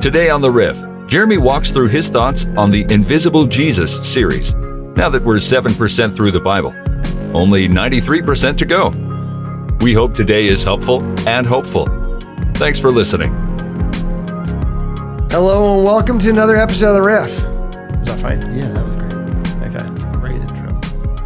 Today on The Riff, Jeremy walks through his thoughts on the Invisible Jesus series. Now that we're 7% through the Bible, only 93% to go. We hope today is helpful and hopeful. Thanks for listening. Hello and welcome to another episode of The Riff. Is that fine? Yeah, that was great. Okay. Great intro.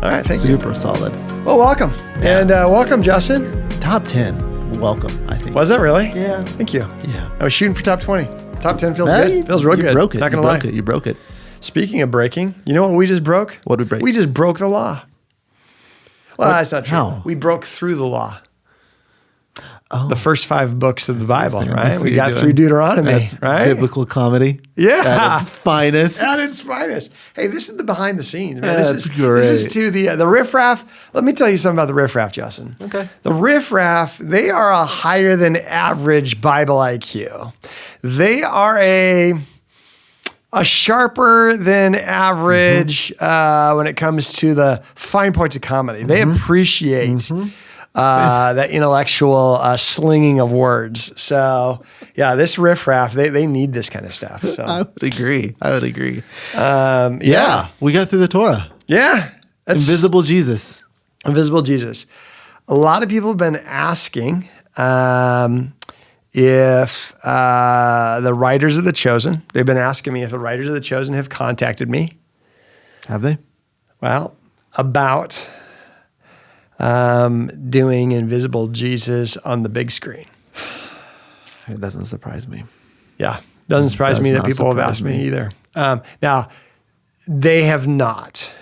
All right, thank Super solid. Well, welcome. And welcome, Justin. Top 10. Welcome, I think. Was that really? Yeah. Thank you. Yeah. I was shooting for top 20. Top 10 feels good. Feels real you good. Broke it. Not going you to lie. broke it. You broke it. Speaking of breaking, you know what we just broke? What did we break? We just broke the law. Well, that's not true. How? We broke through the law. Oh. The first 5 books of the Bible, I right? see We what got you're through doing. Deuteronomy, That's right? biblical comedy. Yeah. At its finest. At its finest. Hey, this is the behind the scenes, man. That's This great. is to the Riff Raff. Let me tell you something about the Riff Raff, Justin. Okay. The Riff Raff, they are a higher than average Bible IQ. They are a sharper than average when it comes to the fine points of comedy. They appreciate that intellectual slinging of words. So, yeah, this Riff Raff, they need this kind of stuff. So, I would agree. yeah. We got through the Torah. Yeah. That's Invisible Jesus. Invisible Jesus. A lot of people have been asking if the writers of The Chosen, they've been asking me if the writers of The Chosen have contacted me. Have they? Well, about doing Invisible Jesus on the big screen. It doesn't surprise me. Yeah. Doesn't surprise Does me that not people have surprise asked me me. either. Now, they have not.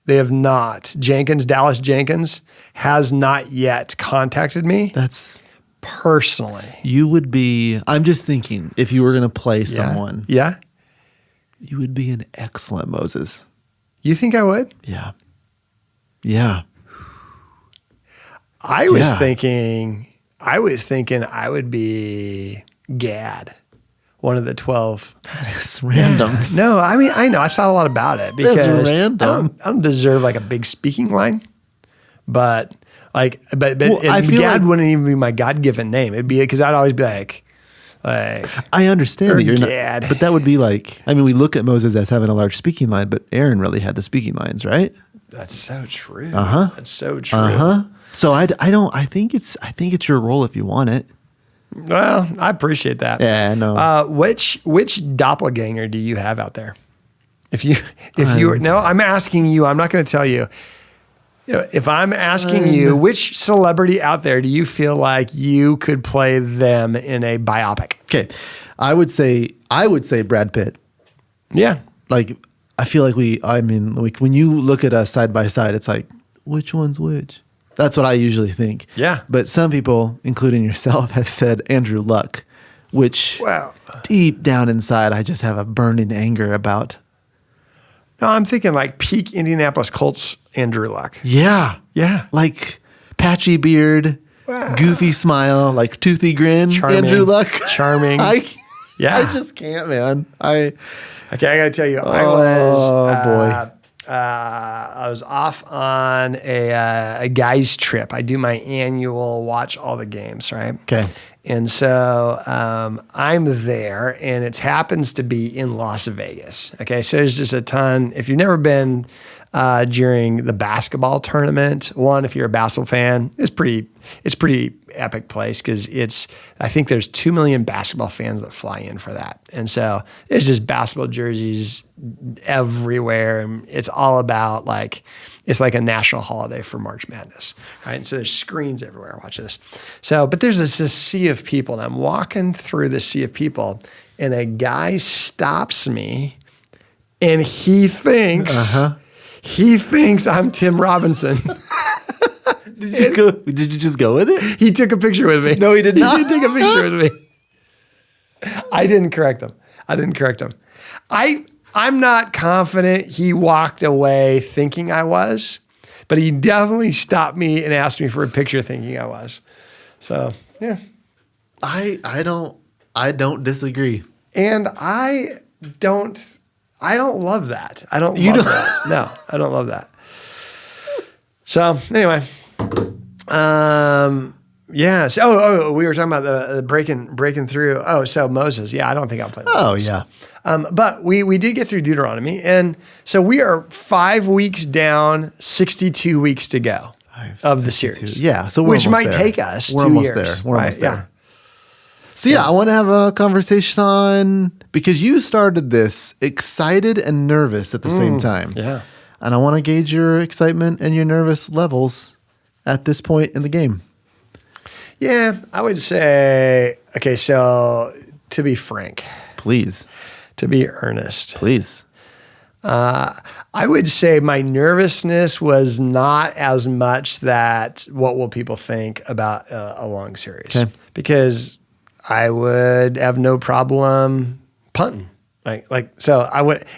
They have not. Dallas Jenkins has not yet contacted me That's... personally. You would be... I'm just thinking, if you were going to play someone, Yeah? you would be an excellent Moses. You think I would? Yeah. Yeah. I was Yeah. thinking I would be Gad, one of the 12. It's random. No, I mean, I know. I thought a lot about it because random. I don't deserve like a big speaking line, but Well, and I feel Gad like- wouldn't even be my God-given name. It'd be because I'd always be like I understand Or that you're Gad. not, but that would be like, I mean, we look at Moses as having a large speaking line, but Aaron really had the speaking lines, right? that's so true. That's so true. So I think it's your role if you want it. Well, I appreciate that. Yeah, no. Which doppelganger do you have out there? If you no, I'm asking you. I'm not going to tell you. If I'm asking you, which celebrity out there do you feel like you could play them in a biopic? Okay. I would say Brad Pitt. Yeah. Like, I feel like when you look at us side by side, it's like, which one's which? That's what I usually think. Yeah. But some people, including yourself, have said Andrew Luck, which deep down inside, I just have a burning anger about. No, I'm thinking like peak Indianapolis Colts Andrew Luck. Yeah. Yeah. Like patchy beard, goofy smile, like toothy grin. Charming. Andrew Luck. Charming. I just can't, man. Okay, I got to tell you, I was off on a guy's trip. I do my annual watch all the games, right? Okay. And so I'm there, and it happens to be in Las Vegas. Okay, so there's just a ton. If you've never been during the basketball tournament, if you're a basketball fan, it's pretty epic place because I think there's 2 million basketball fans that fly in for that, and so there's just basketball jerseys everywhere, and it's all about it's like a national holiday for March Madness, right? And so there's screens everywhere. Watch this. So, but there's this sea of people, and I'm walking through this sea of people, and a guy stops me, and he thinks I'm Tim Robinson. Did you just go with it? He took a picture with me. No, he did not. He did take a picture with me. I didn't correct him. I'm not confident he walked away thinking I was, but he definitely stopped me and asked me for a picture thinking I was. So, yeah. I don't disagree. And I don't love that. I don't love that. No, I don't love that. So anyway, Yeah. So, we were talking about the breaking through. Oh, so Moses. Yeah, I don't think I'll play. Oh, Moses. yeah. But we did get through Deuteronomy, and so we are 5 weeks down, 62 weeks to go of the series. Yeah, so which might there. take us we're 2 almost years. there. We're right? almost there. So I want to have a conversation on, because you started this excited and nervous at the same time. Yeah. And I want to gauge your excitement and your nervous levels at this point in the game. Yeah, I would say, okay, so to be frank, Please. to be earnest, Please. I would say my nervousness was not as much that what will people think about a long series. Okay. Because I would have no problem punting. So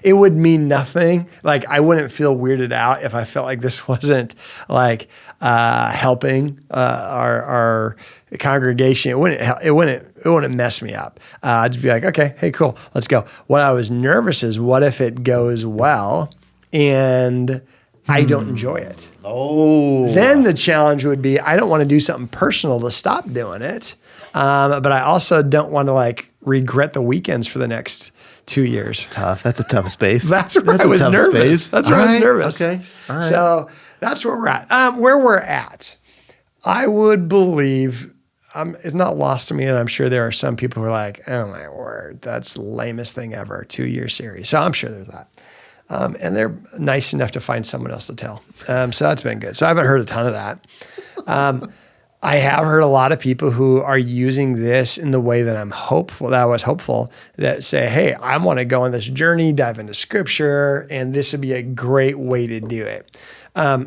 it would mean nothing. Like I wouldn't feel weirded out if I felt like this wasn't like helping our congregation. It wouldn't mess me up. I'd just be like, okay, hey, cool, let's go. What I was nervous is, what if it goes well and I don't enjoy it? Oh. Then the challenge would be, I don't want to do something personal to stop doing it. But I also don't want to like regret the weekends for the next 2 years. Tough. That's a tough space. That's where I was nervous. That's where I was nervous. Okay. All right. So that's where we're at. Where we're at, I would believe, it's not lost to me, and I'm sure there are some people who are like, oh my word, that's the lamest thing ever, 2-year series. So I'm sure there's that. And they're nice enough to find someone else to tell. So that's been good. So I haven't heard a ton of that. I have heard a lot of people who are using this in the way that I was hopeful, that say, hey, I want to go on this journey, dive into scripture, and this would be a great way to do it.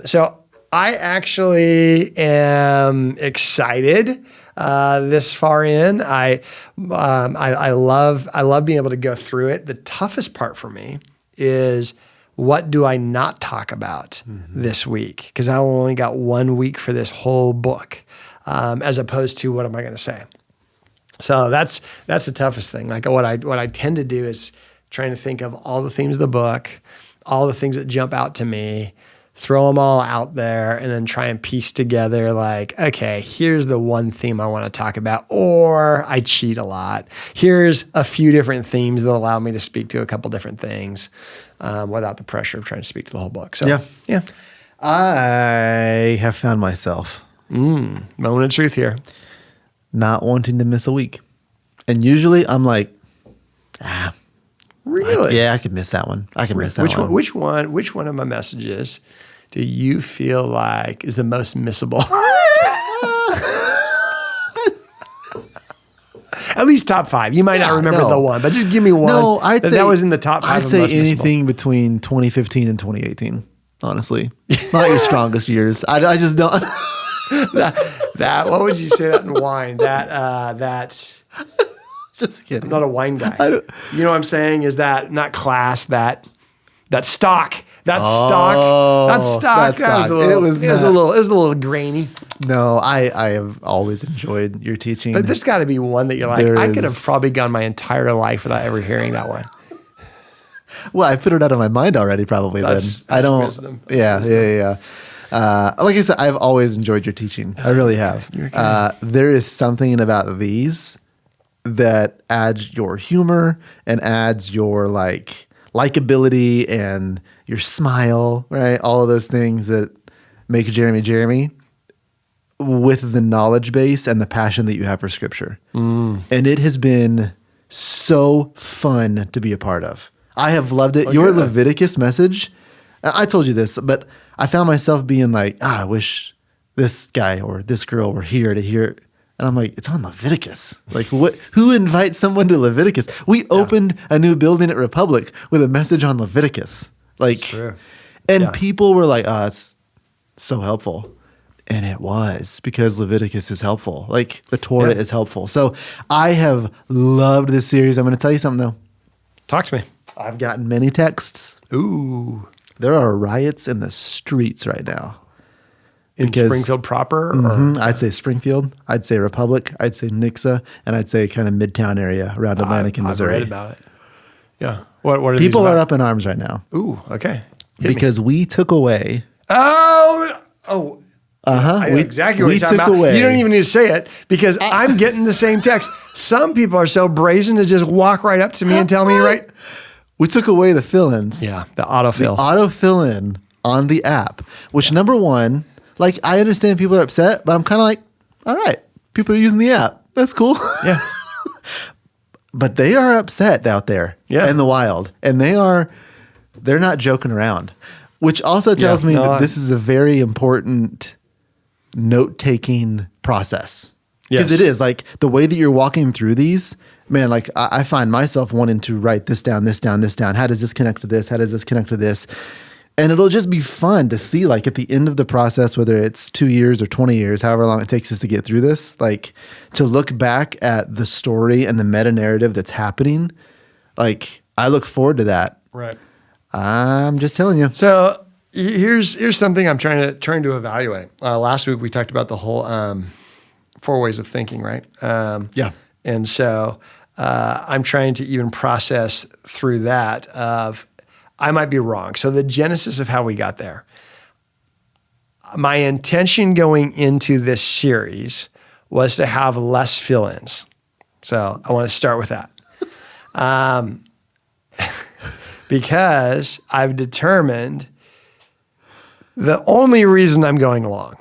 So I actually am excited this far in. I love being able to go through it. The toughest part for me is, what do I not talk about this week? Because I only got 1 week for this whole book, as opposed to what am I going to say? So that's the toughest thing. Like what I tend to do is trying to think of all the themes of the book, all the things that jump out to me, throw them all out there, and then try and piece together like, okay, here's the one theme I want to talk about, or I cheat a lot. Here's a few different themes that allow me to speak to a couple different things without the pressure of trying to speak to the whole book. So yeah. I have found myself Moment of truth here. not wanting to miss a week. And usually I'm like, Really? yeah, I could miss that one. I could miss that one. Which one of my messages do you feel like is the most missable? At least top 5. You might not remember the one, but just give me one. No, I'd say that was in the top 5. I'd say anything between 2015 and 2018. Honestly, not your strongest years. I just don't. that what would you say that in wine? That Just kidding. I'm not a wine guy. You know what I'm saying? Is that not class? That stock. That stock. It was a little grainy. No, I have always enjoyed your teaching. But there's got to be one that you're like, I could have probably gone my entire life without ever hearing that one. Well, I put it out of my mind already. Probably That's then. I don't. Wisdom. Yeah. Like I said, I've always enjoyed your teaching. I really have. There is something about these that adds your humor and adds your likability and your smile, right? All of those things that make Jeremy, with the knowledge base and the passion that you have for scripture. And it has been so fun to be a part of. I have loved it. Your Leviticus message, I told you this, but I found myself being like, I wish this guy or this girl were here to hear it. And I'm like, it's on Leviticus. Like, what? Who invites someone to Leviticus? We opened a new building at Republic with a message on Leviticus. Like, That's true. And people were like, oh, it's so helpful. And it was, because Leviticus is helpful. Like, the Torah is helpful. So I have loved this series. I'm going to tell you something, though. Talk to me. I've gotten many texts. Ooh. There are riots in the streets right now. In Springfield proper? I'd say Springfield. I'd say Republic. I'd say Nixa. And I'd say kind of Midtown area around Atlantic and Missouri. I've read about it. Yeah. What are People these are about? up in arms right now. Ooh, okay. Because we took away. Oh, I know exactly what you're talking about. You don't even need to say it because I'm getting the same text. Some people are so brazen to just walk right up to me and tell me, right? We took away the fill-ins. Yeah, the autofill. Auto fill-in on the app, which number one, like I understand people are upset, but I'm kind of like, all right, people are using the app. That's cool. Yeah. But they are upset out there in the wild, and they're not joking around, which also tells me that this is a very important note-taking process. Because it is like the way that you're walking through these, man, like I find myself wanting to write this down, this down, this down. How does this connect to this? How does this connect to this? And it'll just be fun to see, like at the end of the process, whether it's 2 years or 20 years, however long it takes us to get through this, like to look back at the story and the meta narrative that's happening. Like I look forward to that. Right. I'm just telling you. So here's something I'm trying to evaluate. Last week we talked about the whole 4 ways of thinking, right? And so I'm trying to even process through that of I might be wrong. So the genesis of how we got there. My intention going into this series was to have less fill-ins. So I want to start with that. Because I've determined the only reason I'm going along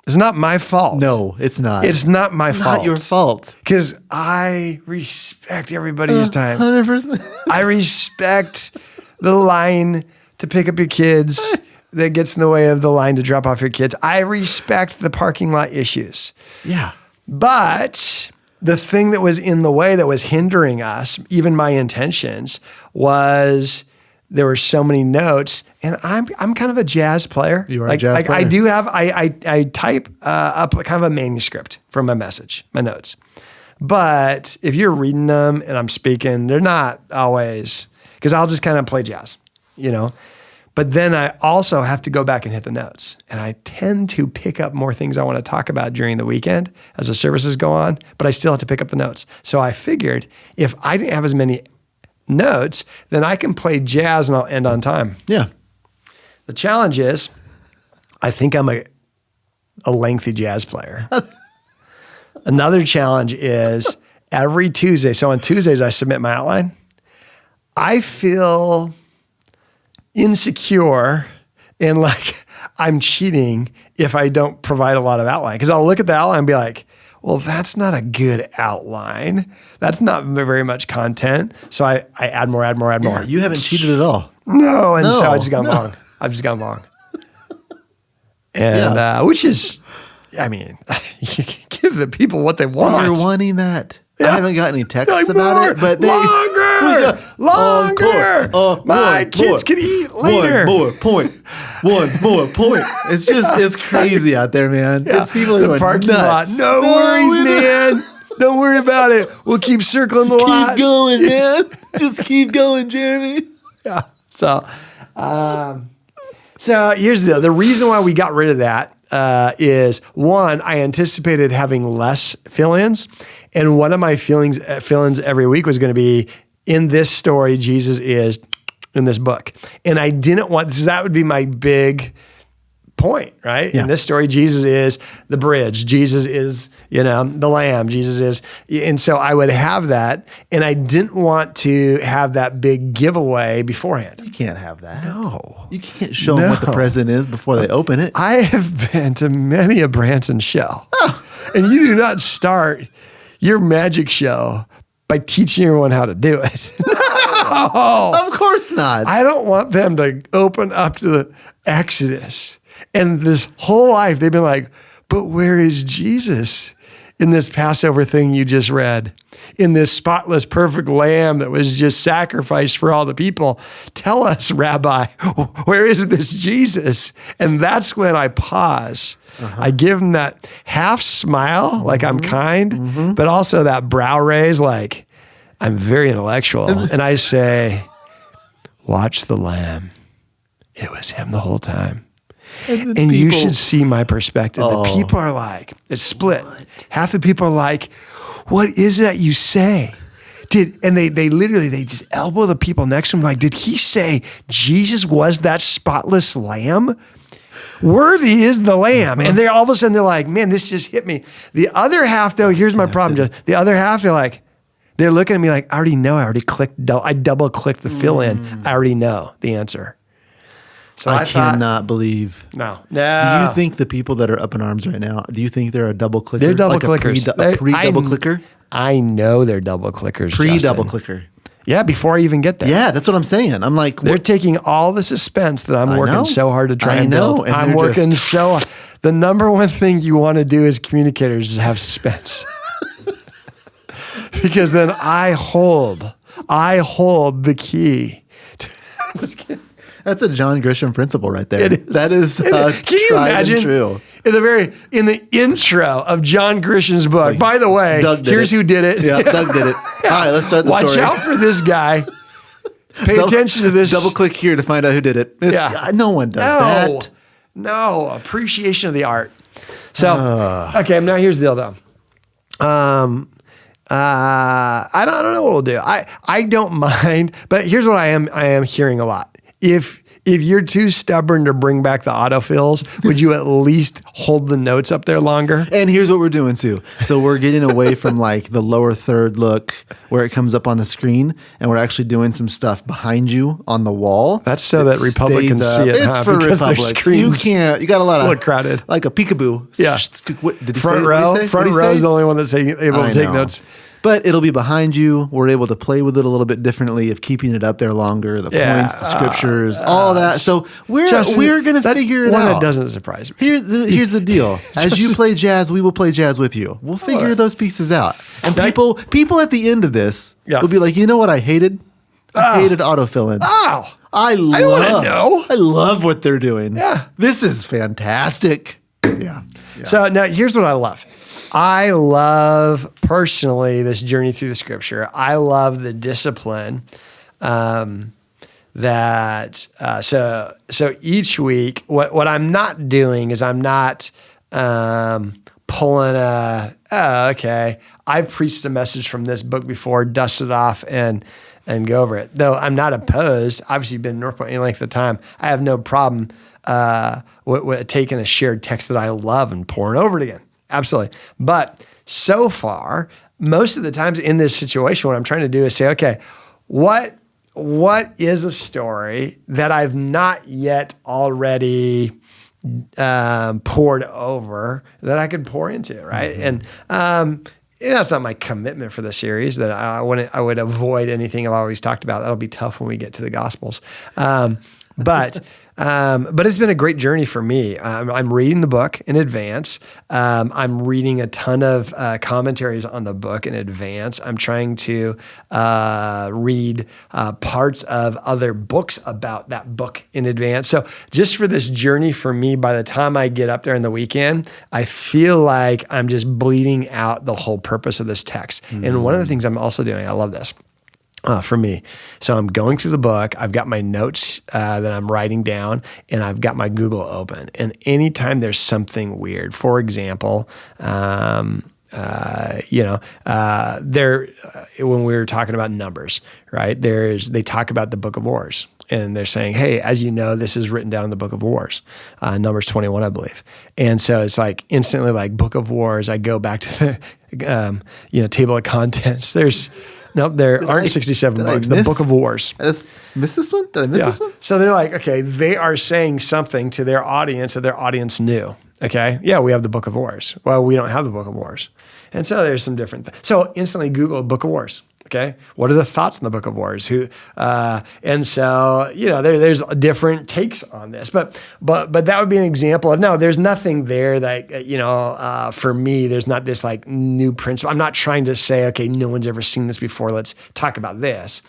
is not my fault. No, it's not. It's not my fault. Not your fault. Because I respect everybody's time. 100%. I respect the line to pick up your kids that gets in the way of the line to drop off your kids. I respect the parking lot issues. Yeah. But the thing that was in the way that was hindering us, even my intentions, was there were so many notes, and I'm kind of a jazz player. You are a jazz player. I do have, I type up kind of a manuscript for my message, my notes. But if you're reading them and I'm speaking, they're not always, because I'll just kind of play jazz, you know? But then I also have to go back and hit the notes. And I tend to pick up more things I want to talk about during the weekend as the services go on, but I still have to pick up the notes. So I figured if I didn't have as many notes, then I can play jazz and I'll end on time. Yeah. The challenge is, I think I'm a lengthy jazz player. Another challenge is every Tuesday. So on Tuesdays, I submit my outline. I feel insecure and like I'm cheating if I don't provide a lot of outline. Because I'll look at the outline and be like, well, that's not a good outline. That's not very much content. So I add more. You haven't cheated at all. No, and so I just got long. I've just gone long. And which is, I mean, you can give the people what they want. You're wanting that. Yeah. I haven't got any texts like, about it, but longer. My kids can eat later. One more point. It's just, it's crazy out there, man. Yeah. It's people are the going parking nuts. lot. No worries, man. Don't worry about it. We'll keep circling the lot. Keep going, man. Just keep going, Jeremy. Yeah. So here's the reason why we got rid of that is one, I anticipated having less fill-ins. And one of my fill-ins every week was going to be in this story, Jesus is in this book. And I didn't want, that would be my big point, right? Yeah. In this story, Jesus is the bridge. Jesus is, the lamb. Jesus is, and so I would have that. And I didn't want to have that big giveaway beforehand. You can't have that. No. You can't show them what the present is before they open it. I have been to many a Branson show. And you do not start your magic show by teaching everyone how to do it. No. Of course not. I don't want them to open up to the Exodus. And this whole life, they've been like, but where is Jesus in this Passover thing you just read? In this spotless, perfect lamb that was just sacrificed for all the people. Tell us, Rabbi, where is this Jesus? And that's when I pause. I give them that half smile, like I'm kind, but also that brow raise, like I'm very intellectual. And I say, watch the lamb. It was him the whole time. And you should see my perspective. The people are like, it's split. What? Half the people are like, what is that you say? And they literally just elbow the people next to him like, did he say Jesus was that spotless lamb? Worthy is the Lamb. And they're all of a sudden they're like, man, this just hit me. The other half though, here's my problem, Josh. The other half, they're looking at me like, I already know. I already clicked. I double clicked the fill in. I already know the answer. So I cannot believe. No. Do you think the people that are up in arms right now, do you think they're a double clicker? They're double clickers. A pre-double clicker? I know they're double clickers. Pre-double Justin. clicker. Yeah, before I even get there. Yeah, that's what I'm saying. I'm like, they're taking all the suspense that I'm working so hard to try and build. And I'm working so hard. The number one thing you want to do as communicators is have suspense. Because then I hold the key. I'm just kidding. That's a John Grisham principle right there. It is. That is Can you imagine? True. In the intro of John Grisham's book, by the way, here's who did it. Yeah, Doug did it. All right, let's start the story. Watch out for this guy. Pay attention to this. Double click here to find out who did it. No one does that. No, appreciation of the art. So, okay, now here's the deal though. I don't know what we'll do. I don't mind, but here's what I am hearing a lot. If you're too stubborn to bring back the autofills, would you at least hold the notes up there longer? And here's what we're doing too. So we're getting away from like the lower third look where it comes up on the screen, and we're actually doing some stuff behind you on the wall. That's so that Republicans see it. It's for Republic. You got a lot of crowded, like a peekaboo. Yeah. Did he front row. Front row is the only one that's able to take notes. But it'll be behind you. We're able to play with it a little bit differently of keeping it up there longer, the points, the scriptures, all that. So we're going to figure it out. That doesn't surprise me. Here's the deal. As you play jazz, we will play jazz with you. We'll figure those pieces out. And people at the end of this will be like, you know what I hated? I hated autofill-ins. Oh, I love what they're doing. Yeah. This is fantastic. Yeah. So now here's what I love. I love personally this journey through the scripture. I love the discipline so each week, what I'm not doing is I'm not pulling I've preached a message from this book before, dust it off and go over it. Though I'm not opposed. Obviously, been in North Point any length of time. I have no problem with taking a shared text that I love and pouring over it again. Absolutely. But so far, most of the times in this situation, what I'm trying to do is say, okay, what is a story that I've not yet already poured over that I could pour into, right? Mm-hmm. And that's not my commitment for the series, that I would avoid anything I've always talked about. That'll be tough when we get to the Gospels. But it's been a great journey for me. I'm reading the book in advance. I'm reading a ton of commentaries on the book in advance. I'm trying to read parts of other books about that book in advance. So just for this journey for me, by the time I get up there in the weekend, I feel like I'm just bleeding out the whole purpose of this text. Mm-hmm. And one of the things I'm also doing, I love this. For me. So I'm going through the book. I've got my notes that I'm writing down, and I've got my Google open. And anytime there's something weird, for example, when we were talking about Numbers, right? They talk about the Book of Wars. And they're saying, hey, as you know, this is written down in the Book of Wars, Numbers 21, I believe. And so it's like instantly like Book of Wars. I go back to the table of contents. There aren't 67 books. The Book of Wars. Did I miss this one? This one? So they're like, okay, they are saying something to their audience that their audience knew. Okay, yeah, we have the Book of Wars. Well, we don't have the Book of Wars. And so there's some different things. So instantly Google Book of Wars. Okay, what are the thoughts in the Book of Wars? And so there's different takes on this, but that would be an example of no. There's nothing there that for me. There's not this like new principle. I'm not trying to say okay, no one's ever seen this before. Let's talk about this.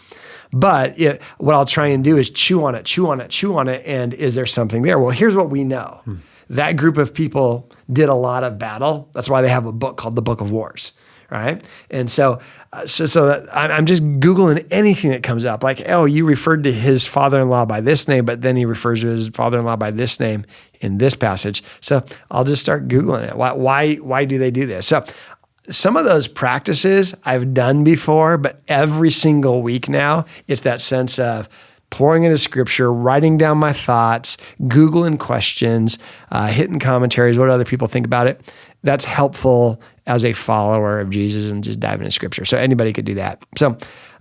But what I'll try and do is chew on it. And is there something there? Well, here's what we know. That group of people did a lot of battle. That's why they have a book called the Book of Wars. Right. And so that I'm just Googling anything that comes up like, oh, you referred to his father-in-law by this name, but then he refers to his father-in-law by this name in this passage. So I'll just start Googling it. Why do they do this? So some of those practices I've done before, but every single week now, it's that sense of, pouring into scripture, writing down my thoughts, Googling questions, hitting commentaries, what other people think about it. That's helpful as a follower of Jesus and just diving into scripture. So anybody could do that. So,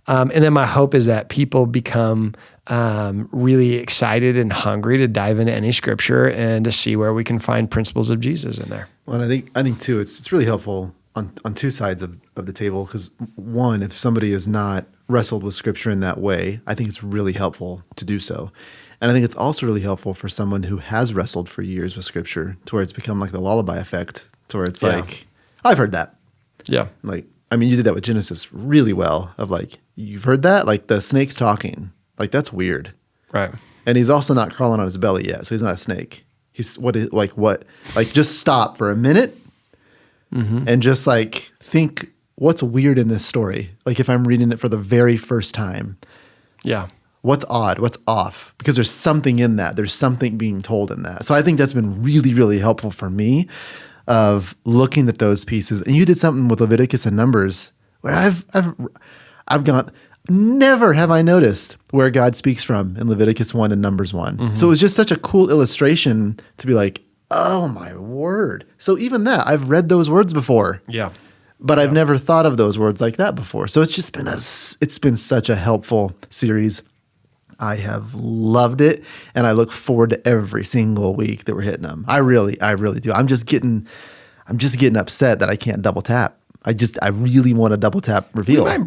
and then my hope is that people become really excited and hungry to dive into any scripture and to see where we can find principles of Jesus in there. Well, and I think too, it's really helpful on two sides of the table, because one, if somebody has not wrestled with scripture in that way, I think it's really helpful to do so. And I think it's also really helpful for someone who has wrestled for years with scripture, to where it's become like the lullaby effect, to where it's like, I've heard that. Yeah. Like, I mean, you did that with Genesis really well, of like, you've heard that? Like the snake's talking. Like, that's weird. Right. And he's also not crawling on his belly yet, so he's not a snake. He's what? Like, just stop for a minute and just like think, what's weird in this story? Like, if I'm reading it for the very first time, what's odd? What's off? Because there's something in that. There's something being told in that. So I think that's been really, really helpful for me, of looking at those pieces. And you did something with Leviticus and Numbers where I've gone, never have I noticed where God speaks from in Leviticus 1 and Numbers 1. So it was just such a cool illustration to be like, oh my word. So even that, I've read those words before. Yeah. But I've never thought of those words like that before. So it's just been it's been such a helpful series. I have loved it, and I look forward to every single week that we're hitting them. I really do. I'm just getting upset that I can't double tap. I really want to double tap reveal. We might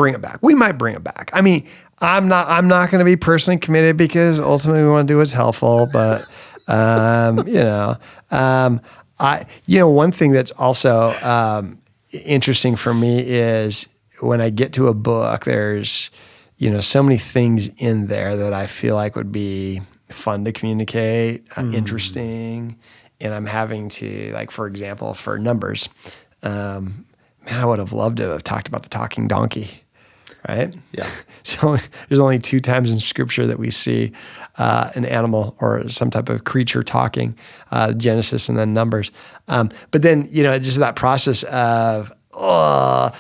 bring it back. I mean, I'm not going to be personally committed, because ultimately we want to do what's helpful. But one thing that's also interesting for me is when I get to a book, there's so many things in there that I feel like would be fun to communicate, interesting, and I'm having to, like, for example, for Numbers. Man, I would have loved to have talked about the talking donkey, right? Yeah. So there's only 2 times in Scripture that we see an animal or some type of creature talking, Genesis and then Numbers. But then, just that process of, or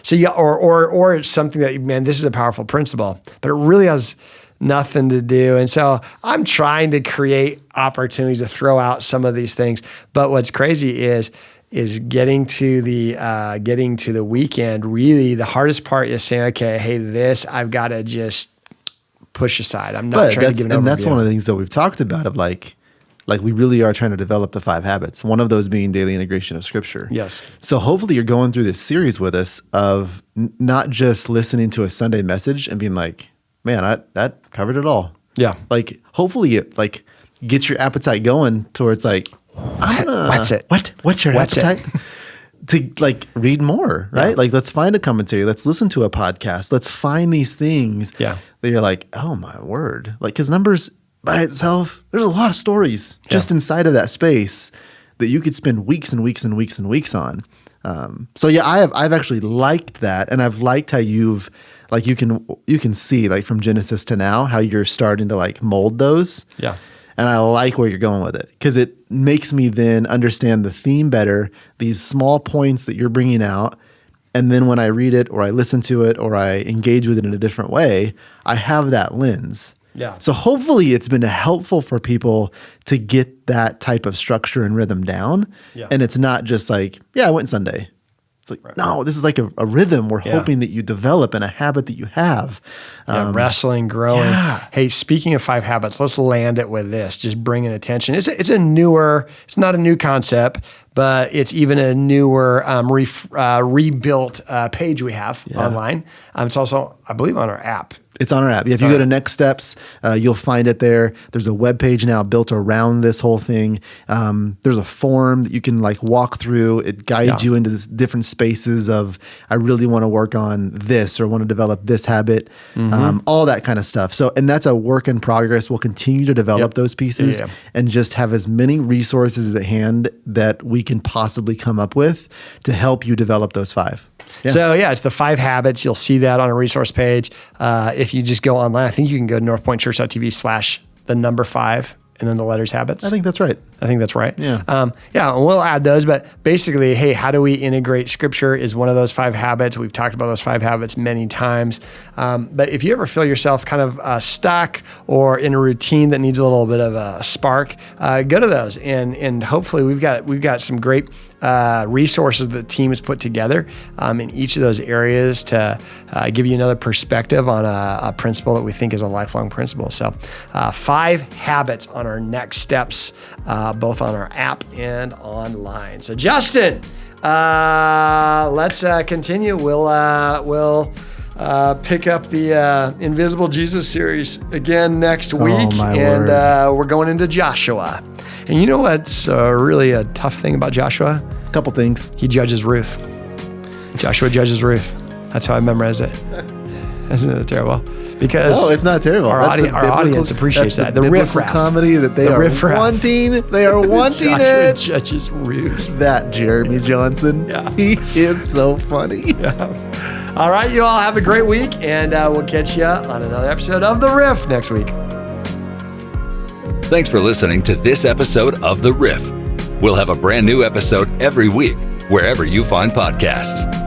it's something that, man, this is a powerful principle, but it really has nothing to do. And so I'm trying to create opportunities to throw out some of these things. But what's crazy is getting to the weekend. Really, the hardest part is saying, okay, hey, this I've got to just push aside. I'm not trying to give an overview. And that's one of the things that we've talked about, of like we really are trying to develop the 5 habits. One of those being daily integration of scripture. Yes. So hopefully you're going through this series with us of not just listening to a Sunday message and being like, man, that covered it all. Yeah. Like, hopefully it like gets your appetite going towards like, what's it? What's your appetite? To like read more, right? Yeah. Like, let's find a commentary. Let's listen to a podcast. Let's find these things that you're like, oh my word. Like, because Numbers by itself, there's a lot of stories just inside of that space that you could spend weeks and weeks and weeks and weeks on. So yeah, I've actually liked that, and I've liked how you've like you can see like from Genesis to now how you're starting to like mold those. Yeah. And I like where you're going with it, because it makes me then understand the theme better, these small points that you're bringing out. And then when I read it or I listen to it or I engage with it in a different way, I have that lens. Yeah. So hopefully it's been helpful for people to get that type of structure and rhythm down. Yeah. And it's not just like, I went Sunday. It's like, no, this is like a rhythm we're hoping that you develop and a habit that you have. Wrestling, growing. Yeah. Hey, speaking of 5 habits, let's land it with this. Just bringing attention. It's it's not a new concept, but it's even a newer rebuilt page we have online. It's also, I believe, on our app. It's on our app. If you go to Next Steps, you'll find it there. There's a web page now built around this whole thing. There's a form that you can like walk through. It guides you into this different spaces of, I really want to work on this or want to develop this habit, all that kind of stuff. So, and that's a work in progress. We'll continue to develop those pieces and just have as many resources at hand that we can possibly come up with to help you develop those 5. Yeah. So it's the 5 habits. You'll see that on a resource page. If you just go online, I think you can go to northpointchurch.tv/5 and then the letters habits. I think that's right. I think that's right. Yeah. And we'll add those. But basically, hey, how do we integrate Scripture is one of those 5 habits. We've talked about those 5 habits many times. But if you ever feel yourself kind of stuck or in a routine that needs a little bit of a spark, go to those. And hopefully we've got some great resources that the team has put together in each of those areas to give you another perspective on a principle that we think is a lifelong principle. So 5 habits on our next steps, both on our app and online. So Justin, let's continue. We'll pick up the Invisible Jesus series again next week. And we're going into Joshua. And you know what's really a tough thing about Joshua? A couple things. He judges Ruth. Joshua judges Ruth. That's how I memorized it. Isn't it terrible? Because no, it's not terrible. Our audience appreciates that. The riff comedy that they are wanting. They are wanting it. Joshua judges Ruth. That Jeremy Johnson. Yeah. He is so funny. Yeah. All right, you all have a great week, and we'll catch you on another episode of The Riff next week. Thanks for listening to this episode of The Riff. We'll have a brand new episode every week, wherever you find podcasts.